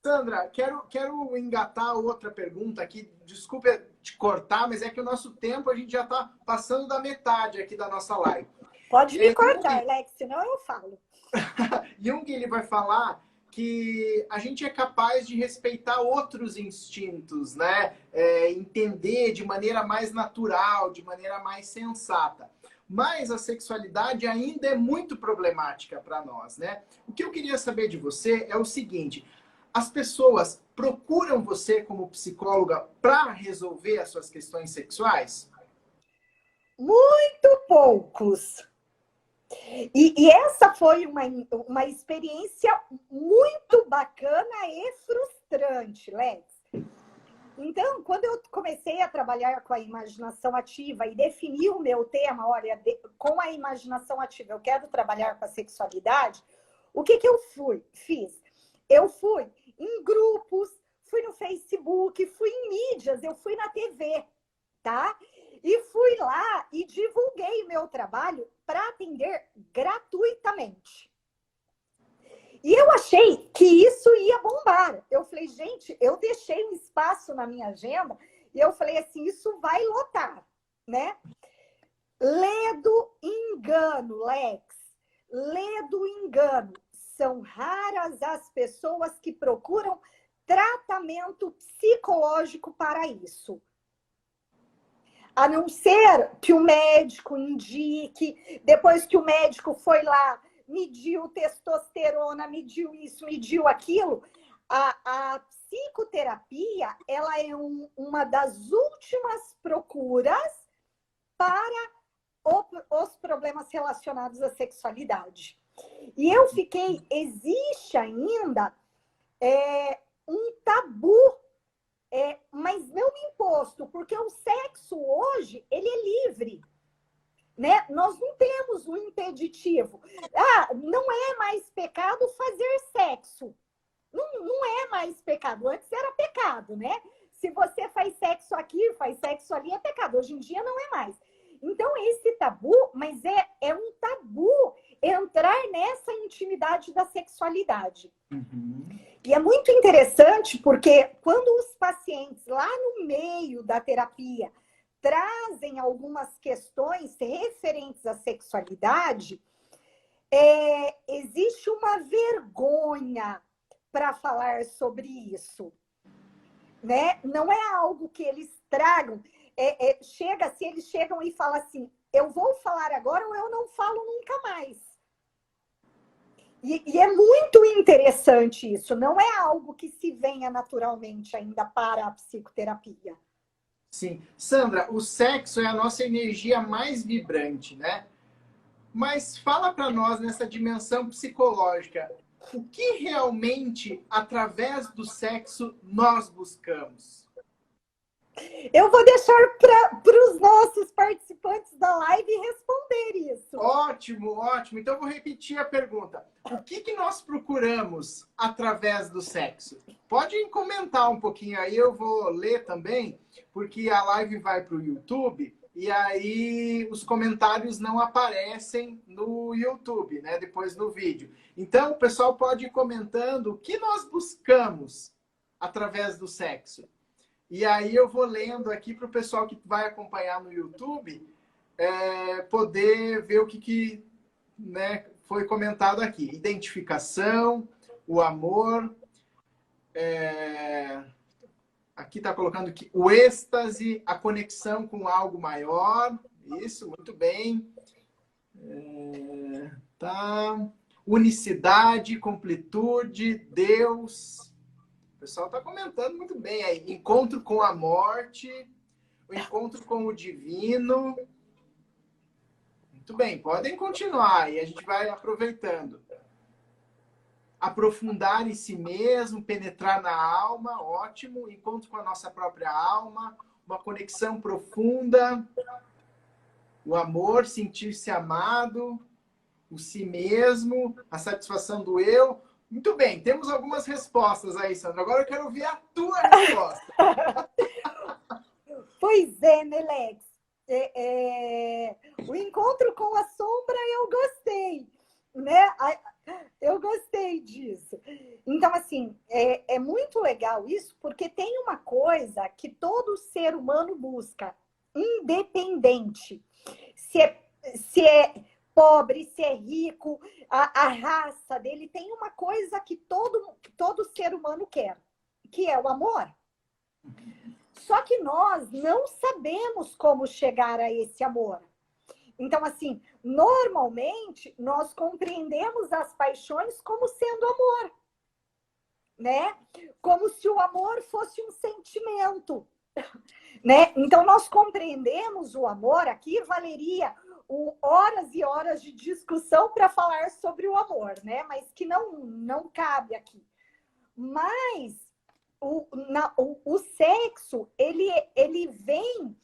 Sandra, quero engatar outra pergunta aqui. Desculpe te cortar, mas é que o nosso tempo, a gente já está passando da metade aqui da nossa live. Pode me cortar, Alex, senão eu falo. Jung, ele vai falar que a gente é capaz de respeitar outros instintos, né? Entender de maneira mais natural, de maneira mais sensata. Mas a sexualidade ainda é muito problemática para nós, né? O que eu queria saber de você é o seguinte: as pessoas procuram você como psicóloga para resolver as suas questões sexuais? Muito poucos. E essa foi uma experiência muito bacana e frustrante, Lex. Então, quando eu comecei a trabalhar com a imaginação ativa e defini o meu tema, olha, com a imaginação ativa, eu quero trabalhar com a sexualidade, o que eu fiz? Eu fui em grupos, fui no Facebook, fui em mídias, eu fui na TV, tá? E fui lá e divulguei meu trabalho para atender gratuitamente. E eu achei que isso ia bombar. Eu falei, gente, eu deixei um espaço na minha agenda e eu falei assim, isso vai lotar, né? Ledo engano, Lex. Ledo engano. São raras as pessoas que procuram tratamento psicológico para isso. A não ser que o médico indique, depois que o médico foi lá, mediu testosterona, mediu isso, mediu aquilo, a psicoterapia, ela é uma das últimas procuras para os problemas relacionados à sexualidade. E eu fiquei, existe ainda um tabu, mas não imposto, porque o sexo hoje, ele é livre, né? Nós não temos um impeditivo. Não é mais pecado fazer sexo. Não é mais pecado. Antes era pecado, né? Se você faz sexo aqui, faz sexo ali, é pecado. Hoje em dia não é mais. Então, esse tabu, mas é um tabu entrar nessa intimidade da sexualidade. Uhum. E é muito interessante porque quando os pacientes lá no meio da terapia trazem algumas questões referentes à sexualidade, existe uma vergonha para falar sobre isso, né? Não é algo que eles tragam. Se eles chegam e falam assim, eu vou falar agora ou eu não falo nunca mais. E é muito interessante isso. Não é algo que se venha naturalmente ainda para a psicoterapia. Sim. Sandra, o sexo é a nossa energia mais vibrante, né? Mas fala para nós nessa dimensão psicológica, o que realmente, através do sexo, nós buscamos? Eu vou deixar para os nossos participantes da live responder isso. Ótimo, ótimo. Então, eu vou repetir a pergunta. O que nós procuramos através do sexo? Pode comentar um pouquinho aí, eu vou ler também, porque a live vai para o YouTube e aí os comentários não aparecem no YouTube, né? Depois do vídeo. Então, o pessoal pode ir comentando o que nós buscamos através do sexo. E aí eu vou lendo aqui para o pessoal que vai acompanhar no YouTube poder ver o que né, foi comentado aqui. Identificação, o amor. Aqui está colocando que o êxtase, a conexão com algo maior. Isso, muito bem. Tá. Unicidade, completude, Deus. O pessoal está comentando muito bem aí. Encontro com a morte, o encontro com o divino. Muito bem, podem continuar e a gente vai aproveitando. Aprofundar em si mesmo, penetrar na alma, ótimo. Encontro com a nossa própria alma, uma conexão profunda. O amor, sentir-se amado, o si mesmo, a satisfação do eu. Muito bem, temos algumas respostas aí, Sandra. Agora eu quero ouvir a tua resposta. Pois é, Nelex. O encontro com a sombra eu gostei, né? Eu gostei disso. Então, assim, é muito legal isso, porque tem uma coisa que todo ser humano busca, independente. Se é pobre, se é rico, a raça dele, tem uma coisa que todo ser humano quer, que é o amor. Só que nós não sabemos como chegar a esse amor. Então, assim, normalmente, nós compreendemos as paixões como sendo amor, né? Como se o amor fosse um sentimento, né? Então, nós compreendemos o amor, aqui valeria horas e horas de discussão para falar sobre o amor, né? Mas que não cabe aqui. Mas o sexo, ele vem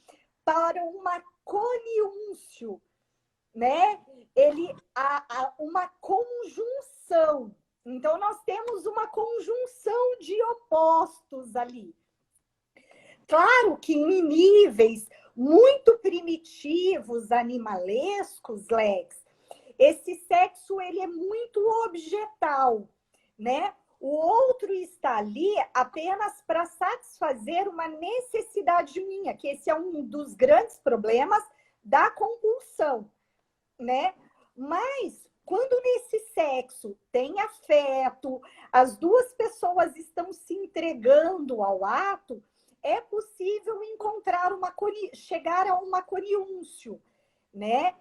para uma coniúncio, né? Uma conjunção. Então, nós temos uma conjunção de opostos ali. Claro que em níveis muito primitivos, animalescos, Lex, esse sexo ele é muito objetal. né? O outro está ali apenas para satisfazer uma necessidade minha, que esse é um dos grandes problemas da compulsão, né? Mas quando nesse sexo tem afeto, as duas pessoas estão se entregando ao ato, é possível encontrar chegar a uma coniúncio, né?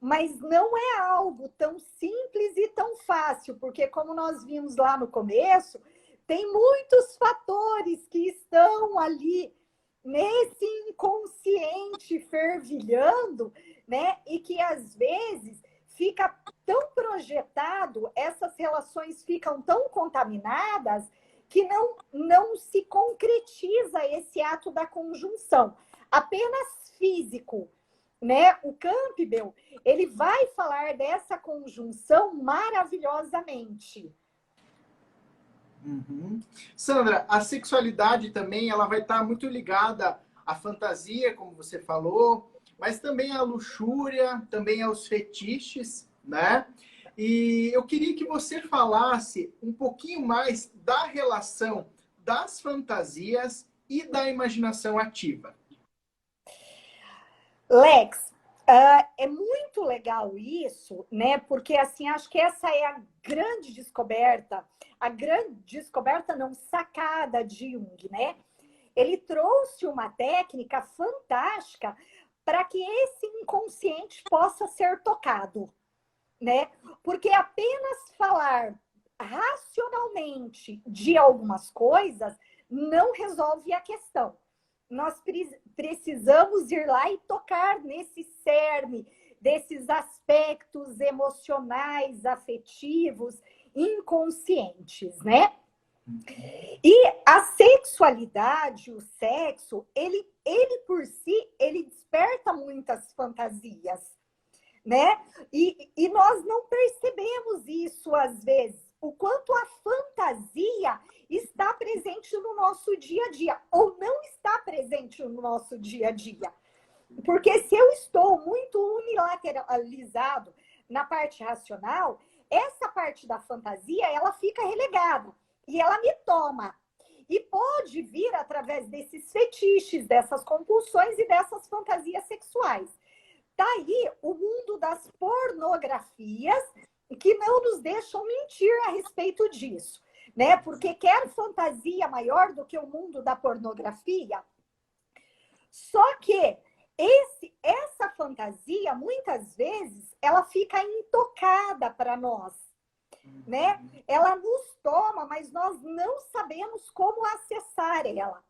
Mas não é algo tão simples e tão fácil, porque como nós vimos lá no começo, tem muitos fatores que estão ali nesse inconsciente fervilhando, né? E que às vezes fica tão projetado, essas relações ficam tão contaminadas que não se concretiza esse ato da conjunção, apenas físico, né? O Campbell, ele vai falar dessa conjunção maravilhosamente. Uhum. Sandra, a sexualidade também ela vai estar muito ligada à fantasia, como você falou, mas também à luxúria, também aos fetiches, né? E eu queria que você falasse um pouquinho mais da relação das fantasias e da imaginação ativa. Lex, é muito legal isso, né? Porque assim, acho que essa é a grande descoberta não sacada de Jung, né? Ele trouxe uma técnica fantástica para que esse inconsciente possa ser tocado, né? Porque apenas falar racionalmente de algumas coisas não resolve a questão. Nós precisamos ir lá e tocar nesse cerne desses aspectos emocionais, afetivos, inconscientes, né? E a sexualidade, o sexo, ele por si, ele desperta muitas fantasias, né? E nós não percebemos isso às vezes, o quanto a fantasia está presente no nosso dia a dia, ou não está presente no nosso dia a dia. Porque se eu estou muito unilateralizado na parte racional, essa parte da fantasia, ela fica relegada e ela me toma. E pode vir através desses fetiches, dessas compulsões e dessas fantasias sexuais. Tá aí o mundo das pornografias que não nos deixam mentir a respeito disso, né? Porque quer fantasia maior do que o mundo da pornografia? Só que essa fantasia, muitas vezes, ela fica intocada para nós, né? Ela nos toma, mas nós não sabemos como acessar ela.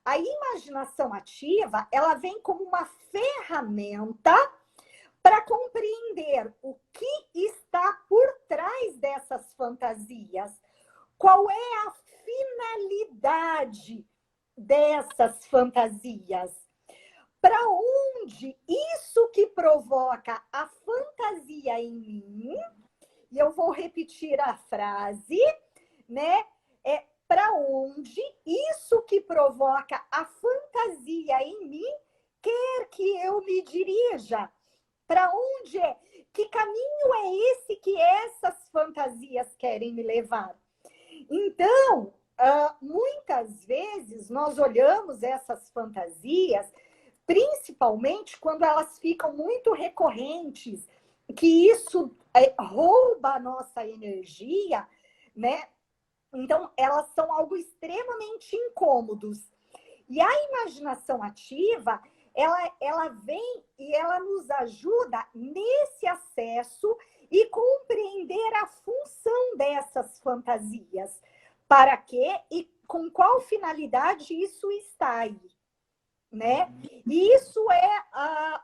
A imaginação ativa, ela vem como uma ferramenta para compreender o que está por trás dessas fantasias. Qual é a finalidade dessas fantasias? Para onde isso que provoca a fantasia em mim, e eu vou repetir a frase, né? Para onde isso que provoca a fantasia em mim quer que eu me dirija? Para onde é? Que caminho é esse que essas fantasias querem me levar? Então, muitas vezes nós olhamos essas fantasias, principalmente quando elas ficam muito recorrentes, que isso rouba a nossa energia, né? Então, elas são algo extremamente incômodos. E a imaginação ativa, ela vem e ela nos ajuda nesse acesso e compreender a função dessas fantasias. Para quê e com qual finalidade isso está aí, né? E isso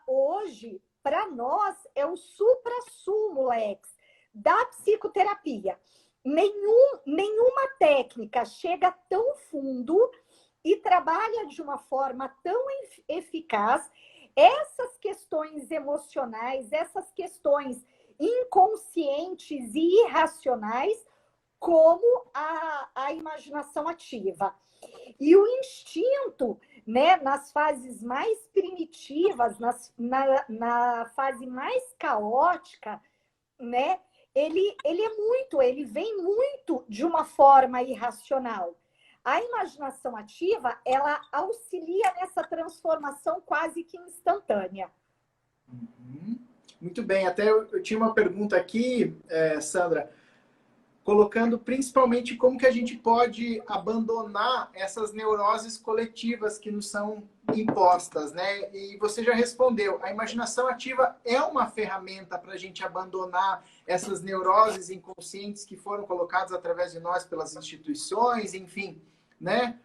hoje, para nós, é o suprassumo, Lex, da psicoterapia. Nenhuma técnica chega tão fundo e trabalha de uma forma tão eficaz essas questões emocionais, essas questões inconscientes e irracionais, como a imaginação ativa. E o instinto, né, nas fases mais primitivas, na fase mais caótica, né, ele vem muito de uma forma irracional. A imaginação ativa, ela auxilia nessa transformação quase que instantânea. Uhum. Muito bem, até eu tinha uma pergunta aqui, Sandra, colocando principalmente como que a gente pode abandonar essas neuroses coletivas que nos são impostas, né? E você já respondeu, a imaginação ativa é uma ferramenta para a gente abandonar essas neuroses inconscientes que foram colocadas através de nós pelas instituições, enfim, né?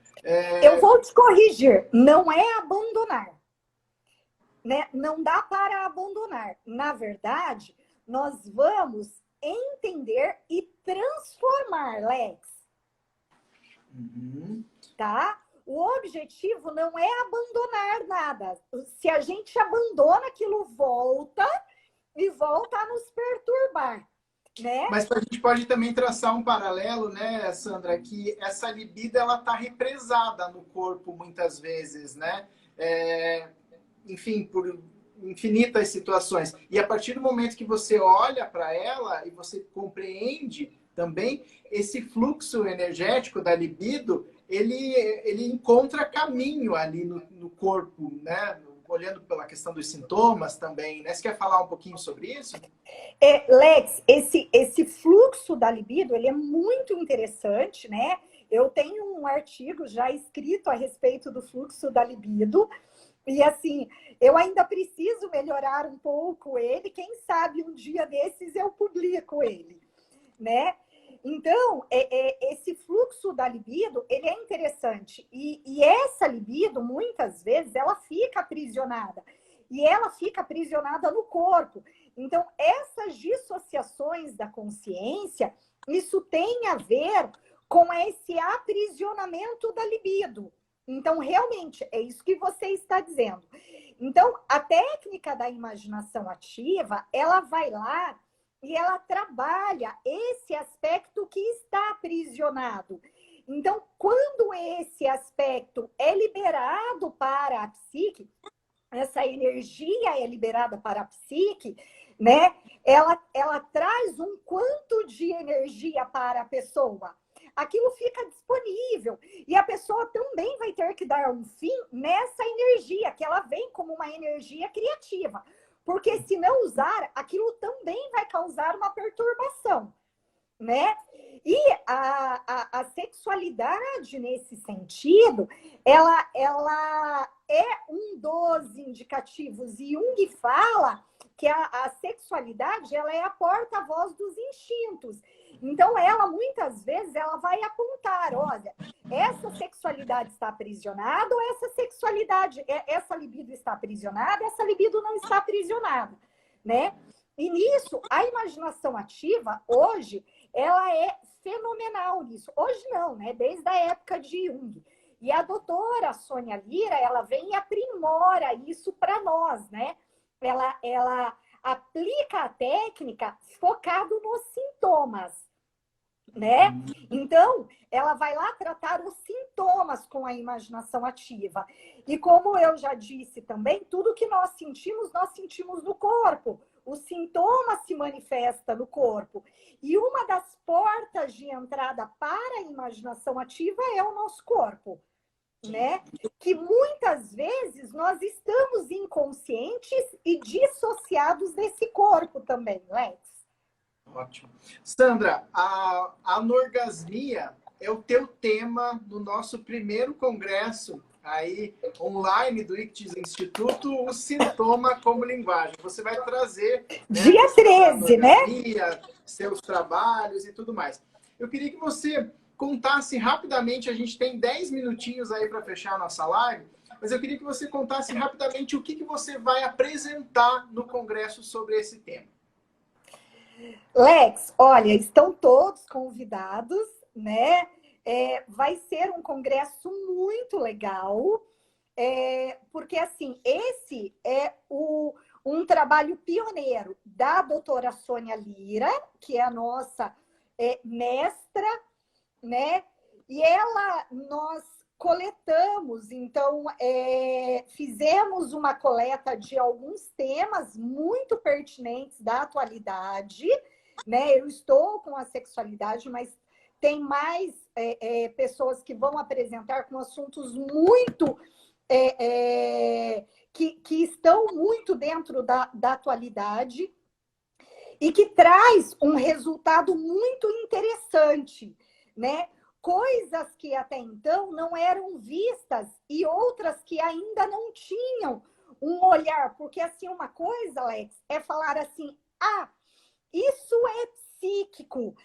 Eu vou te corrigir, não é abandonar, né? Não dá para abandonar. Na verdade, nós vamos entender e transformar, Lex. Uhum. Tá? O objetivo não é abandonar nada. Se a gente abandona, aquilo volta e volta a nos perturbar, né? Mas a gente pode também traçar um paralelo, né, Sandra, que essa libido ela está represada no corpo muitas vezes, né? Enfim, por infinitas situações. E a partir do momento que você olha para ela e você compreende também esse fluxo energético da libido, ele encontra caminho ali no corpo, né? Olhando pela questão dos sintomas também, né? Você quer falar um pouquinho sobre isso? Lex, esse fluxo da libido, ele é muito interessante, né? Eu tenho um artigo já escrito a respeito do fluxo da libido, e assim, eu ainda preciso melhorar um pouco ele, quem sabe um dia desses eu publico ele, né? Então, esse fluxo da libido, ele é interessante. E essa libido, muitas vezes, ela fica aprisionada. E ela fica aprisionada no corpo. Então, essas dissociações da consciência, isso tem a ver com esse aprisionamento da libido. Então, realmente, é isso que você está dizendo. Então, a técnica da imaginação ativa, ela vai lá e ela trabalha esse aspecto que está aprisionado. Então, quando esse aspecto é liberado para a psique, essa energia é liberada para a psique, né? Ela traz um quanto de energia para a pessoa. Aquilo fica disponível. E a pessoa também vai ter que dar um fim nessa energia, que ela vem como uma energia criativa. Porque se não usar, aquilo também vai causar uma perturbação, né? E a sexualidade, nesse sentido, ela é um dos indicativos. E Jung fala que a sexualidade ela é a porta-voz dos instintos. Então, ela, muitas vezes, ela vai apontar, olha, essa sexualidade está aprisionada ou essa sexualidade, essa libido está aprisionada, essa libido não está aprisionada, né? E nisso, a imaginação ativa, hoje, ela é fenomenal nisso. Hoje não, né? Desde a época de Jung. E a doutora Sônia Lira, ela vem e aprimora isso para nós, né? Ela aplica a técnica focado nos sintomas, né? Então, ela vai lá tratar os sintomas com a imaginação ativa. E como eu já disse também, tudo que nós sentimos no corpo. O sintoma se manifesta no corpo. E uma das portas de entrada para a imaginação ativa é o nosso corpo, né? Que muitas vezes nós estamos inconscientes e dissociados desse corpo também, Lex. Ótimo. Sandra, a anorgasmia é o teu tema do nosso primeiro congresso aí online do ICTIS Instituto, o sintoma como linguagem. Você vai trazer, né, dia 13, né? Seus trabalhos e tudo mais. Eu queria que você contasse rapidamente, a gente tem 10 minutinhos aí para fechar a nossa live, mas eu queria que você contasse rapidamente o que você vai apresentar no congresso sobre esse tema. Lex, olha, estão todos convidados, né? Vai ser um congresso muito legal, porque, assim, esse é um trabalho pioneiro da doutora Sônia Lira, que é a nossa mestra, né? E nós coletamos, então, fizemos uma coleta de alguns temas muito pertinentes da atualidade, né? Eu estou com a sexualidade, mas tem mais pessoas que vão apresentar com assuntos muito que estão muito dentro da atualidade e que traz um resultado muito interessante, né? Coisas que até então não eram vistas e outras que ainda não tinham um olhar, porque assim, uma coisa, Alex, é falar assim, isso é psíquico,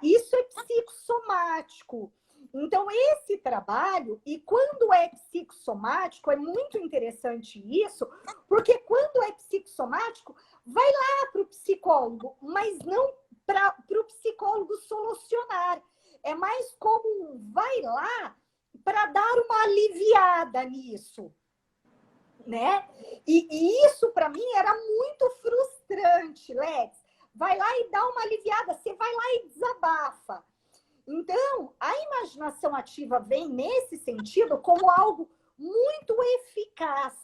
isso é psicossomático. Então, esse trabalho, e quando é psicossomático, é muito interessante isso, porque quando é psicossomático, vai lá para o psicólogo, mas não para o psicólogo solucionar. É mais como vai lá para dar uma aliviada nisso, né? E isso, para mim, era muito frustrante, Lex. Vai lá e dá uma aliviada, você vai lá e desabafa. Então, a imaginação ativa vem nesse sentido como algo muito eficaz,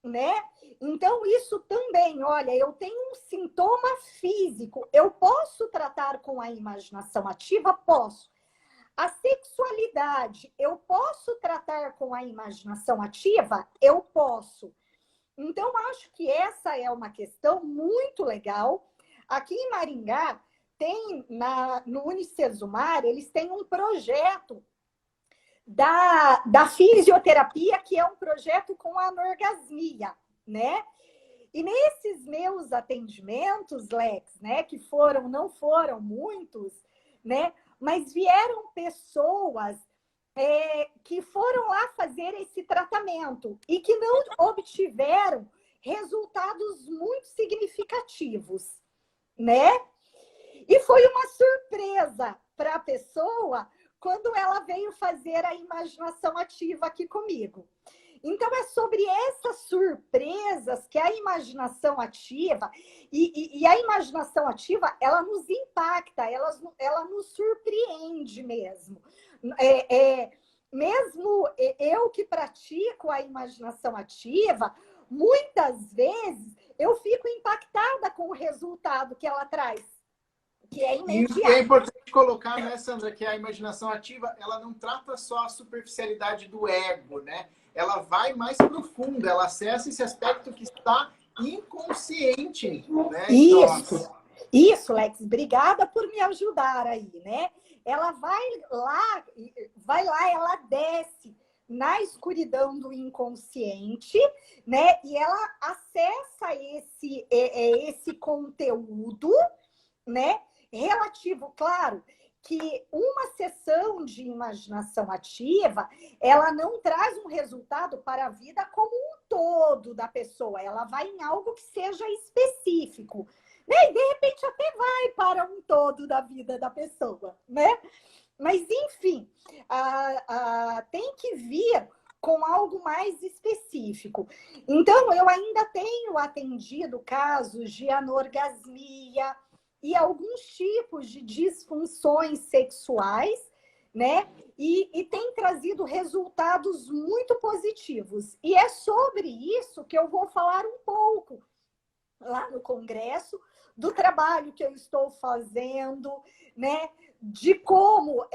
né? Então, isso também, olha, eu tenho um sintoma físico, eu posso tratar com a imaginação ativa? Posso. A sexualidade, eu posso tratar com a imaginação ativa? Eu posso. Então, acho que essa é uma questão muito legal. Aqui em Maringá, tem no Unicesumar, eles têm um projeto da fisioterapia, que é um projeto com anorgasmia, né? E nesses meus atendimentos, Lex, né, que não foram muitos, né, mas vieram pessoas que foram lá fazer esse tratamento e que não obtiveram resultados muito significativos, né? E foi uma surpresa para a pessoa quando ela veio fazer a imaginação ativa aqui comigo. Então, é sobre essas surpresas que a imaginação ativa, e a imaginação ativa, ela nos impacta, ela nos surpreende mesmo. Mesmo eu que pratico a imaginação ativa, muitas vezes eu fico impactada com o resultado que ela traz, que é imediato. E é importante colocar, né, Sandra, que a imaginação ativa, ela não trata só a superficialidade do ego, né? Ela vai mais profundo, ela acessa esse aspecto que está inconsciente, né? Isso, Lex, obrigada por me ajudar aí, né? Ela vai lá, ela desce na escuridão do inconsciente, né? E ela acessa esse conteúdo, né? Relativo, claro, que uma sessão de imaginação ativa, ela não traz um resultado para a vida como um todo da pessoa, ela vai em algo que seja específico, né? E de repente até vai para um todo da vida da pessoa, né? Mas, enfim, tem que vir com algo mais específico. Então, eu ainda tenho atendido casos de anorgasmia e alguns tipos de disfunções sexuais, né? E tem trazido resultados muito positivos. E é sobre isso que eu vou falar um pouco lá no congresso, do trabalho que eu estou fazendo, né? De como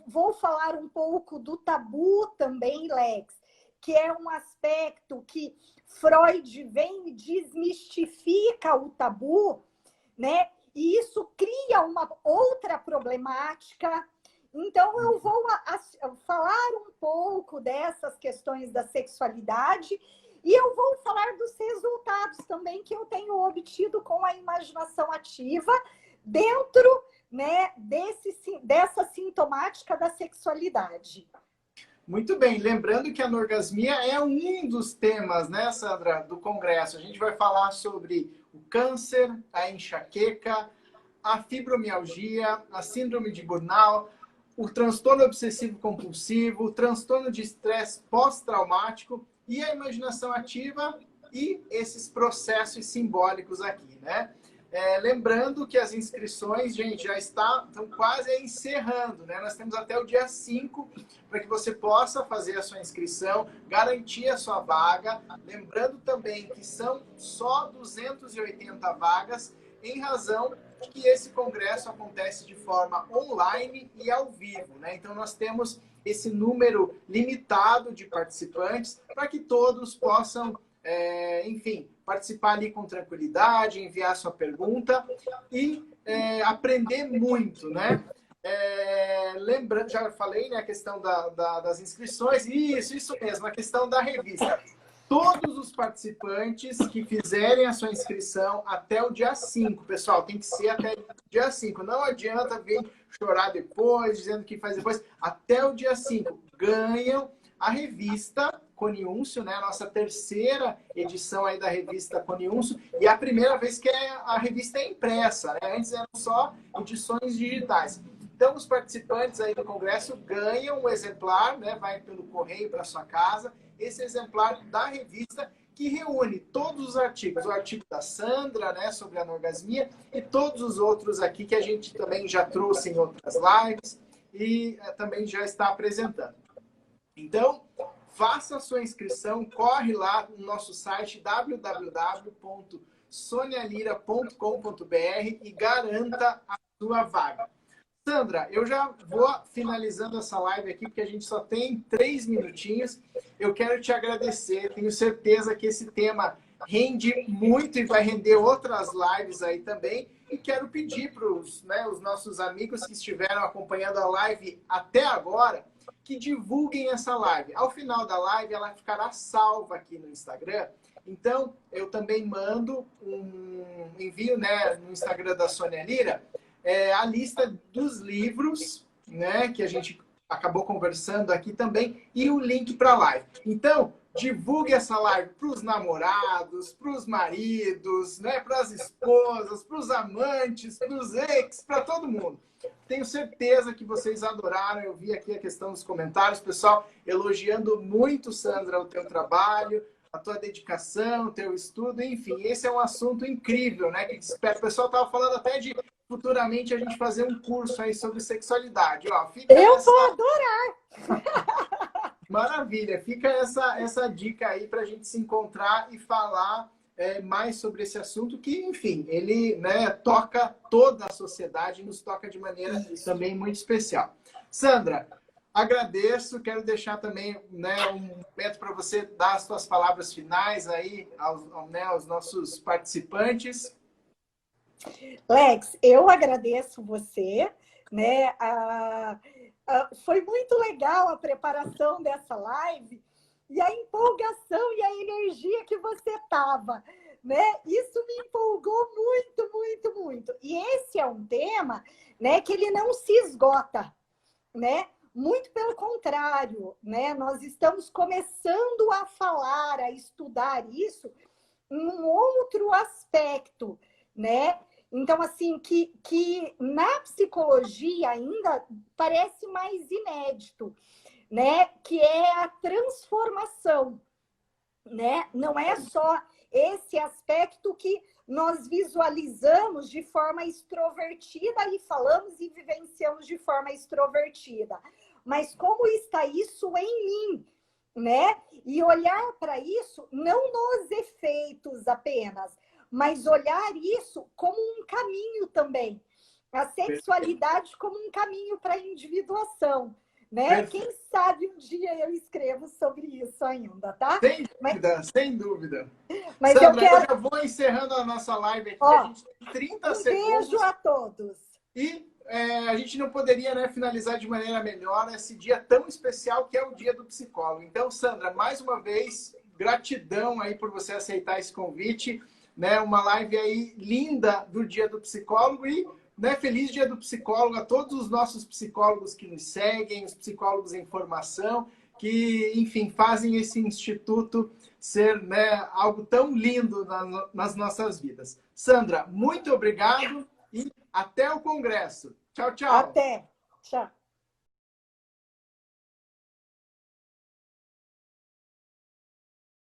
vou falar um pouco do tabu também, Lex, que é um aspecto que Freud vem e desmistifica o tabu, né? E isso cria uma outra problemática. Então, eu vou falar um pouco dessas questões da sexualidade e eu vou falar dos resultados também que eu tenho obtido com a imaginação ativa dentro, né, dessa sintomática da sexualidade. Muito bem, lembrando que a anorgasmia é um dos temas, né, Sandra, do Congresso. A gente vai falar sobre o câncer, a enxaqueca, a fibromialgia, a síndrome de burnout, o transtorno obsessivo-compulsivo, o transtorno de estresse pós-traumático e a imaginação ativa e esses processos simbólicos aqui, né? Lembrando que as inscrições, gente, já estão quase encerrando, né? Nós temos até o dia 5 para que você possa fazer a sua inscrição, garantir a sua vaga. Lembrando também que são só 280 vagas em razão que esse congresso acontece de forma online e ao vivo, né? Então, nós temos esse número limitado de participantes para que todos possam, enfim, participar ali com tranquilidade, enviar sua pergunta e aprender muito, né? Lembrando, já falei, né, a questão das inscrições, isso mesmo, a questão da revista. Todos os participantes que fizerem a sua inscrição até o dia 5, pessoal, tem que ser até o dia 5. Não adianta vir chorar depois, dizendo que faz depois. Até o dia 5, ganham a revista Coniúncio, né? A nossa terceira edição aí da revista Coniúncio, e é a primeira vez que a revista é impressa, né? Antes eram só edições digitais. Então, os participantes aí do congresso ganham um exemplar, né? Vai pelo correio para sua casa, esse exemplar da revista que reúne todos os artigos, o artigo da Sandra, né, sobre a anorgasmia, e todos os outros aqui que a gente também já trouxe em outras lives e também já está apresentando. Então, faça a sua inscrição, corre lá no nosso site www.sonialira.com.br e garanta a sua vaga. Sandra, eu já vou finalizando essa live aqui, porque a gente só tem 3 minutinhos. Eu quero te agradecer, tenho certeza que esse tema rende muito e vai render outras lives aí também. E quero pedir para os nossos amigos que estiveram acompanhando a live até agora, que divulguem essa live. Ao final da live, ela ficará salva aqui no Instagram. Então, eu também mando envio, né, no Instagram da Sônia Lira, a lista dos livros, né, que a gente acabou conversando aqui também, e o link para a live. Então, divulgue essa live para os namorados, para os maridos, né, para as esposas, para os amantes, para os ex, para todo mundo. Tenho certeza que vocês adoraram. Eu vi aqui a questão dos comentários, pessoal elogiando muito, Sandra, o teu trabalho, a tua dedicação, o teu estudo, enfim, esse é um assunto incrível, né? Que desperta. O pessoal estava falando até de futuramente a gente fazer um curso aí sobre sexualidade. Ó, eu vou adorar! Maravilha, fica essa dica aí para a gente se encontrar e falar mais sobre esse assunto que, enfim, ele, né, toca toda a sociedade e nos toca de maneira também muito especial. Sandra, agradeço, quero deixar também, né, um momento para você dar as suas palavras finais aí aos nossos participantes. Lex, eu agradeço você, né? Foi muito legal a preparação dessa live e a empolgação e a energia que você estava, né? Isso me empolgou muito, muito, muito. E esse é um tema, né, que ele não se esgota, né? Muito pelo contrário, né? Nós estamos começando a falar, a estudar isso em um outro aspecto, né? Então, assim, que na psicologia ainda parece mais inédito, né? Que é a transformação, né? Não é só esse aspecto que nós visualizamos de forma extrovertida e falamos e vivenciamos de forma extrovertida. Mas como está isso em mim, né? E olhar para isso não nos efeitos apenas, mas olhar isso como um caminho também. A sexualidade como um caminho para a individuação, né? Quem sabe um dia eu escrevo sobre isso ainda, tá? Sem dúvida. Mas Sandra, eu quero... eu já vou encerrando a nossa live aqui, a gente tem 30 segundos. Beijo a todos. E a gente não poderia, né, finalizar de maneira melhor esse dia tão especial que é o Dia do Psicólogo. Então, Sandra, mais uma vez, gratidão aí por você aceitar esse convite, né? Uma live aí linda do Dia do Psicólogo e, né, feliz Dia do Psicólogo a todos os nossos psicólogos que nos seguem, os psicólogos em formação, que, enfim, fazem esse instituto ser, né, algo tão lindo nas nossas vidas. Sandra, muito obrigado e até o congresso. Tchau, tchau. Até. Tchau.